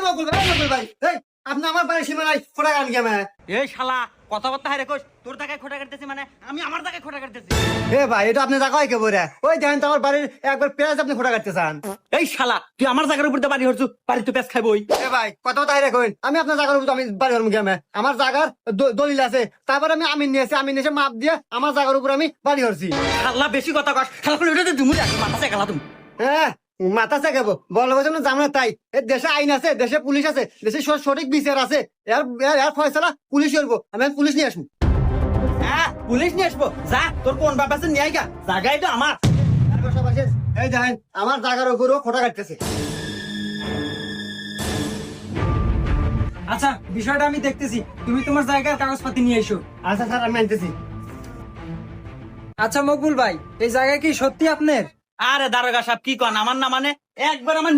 নকুল ভাই, নকুল ভাই, এই আপনি আমার বাড়ির সীমানায় খোটা গান কেমন? এই শালা কথাবার্তা হারে কইস, তোর জায়গায় খোটা কাটতেছি মানে আমি আমার জায়গায় খোটা কাটতেছি। এ ভাই, এটা আপনি জায়গায় কে বলে? ওই দেখেন তো আমার বাড়ির একবার পেঁয়াজ আপনি খোটা কাটতে চান। এই শালা তুই আমার জায়গার উপর দিয়ে বাড়ি হরছু, বাড়ি তুই পেঁচ খাইবই। এ ভাই, কথা তাই রাখুন, আমি আপনার জায়গার উপর আমি বাড়ি হরমু কেমন? আমার জায়গার দলিল আছে, তারপর আমি আমিন নিয়েছি মাপ দিয়ে আমার জায়গার উপর আমি বাড়ি হরছি। শালা বেশি কথা কস, শালা করে উঠে তুমি মাথা চাইকালা তুমি। হ্যাঁ, মাথা চাকাবো বলবো যেন জানো তাই। এ দেশে আইন আছে, দেশে পুলিশ আছে, দেশে সঠিক বিচার আছে। এর ফয়সালা পুলিশ করবো, আমি পুলিশ নিয়ে আসবো। হ্যাঁ পুলিশ নিয়ে আসবো, যা তোর কোন বাপ আছে নিয়ে আইগা, জায়গায় তো আমার। এই দেখেন আমার জায়গার উপরও খোটা কাটতেছে। আচ্ছা বিষয়টা আমি দেখতেছি, তুমি তোমার জায়গার কাগজপাতি নিয়ে এসো। আচ্ছা স্যার, আমি আনতেছি। আচ্ছা মকবুল ভাই, এই জায়গা কি সত্যি আপনার? আরে দারোগা সাহেব কি কন, আমার না মানে একবার আমার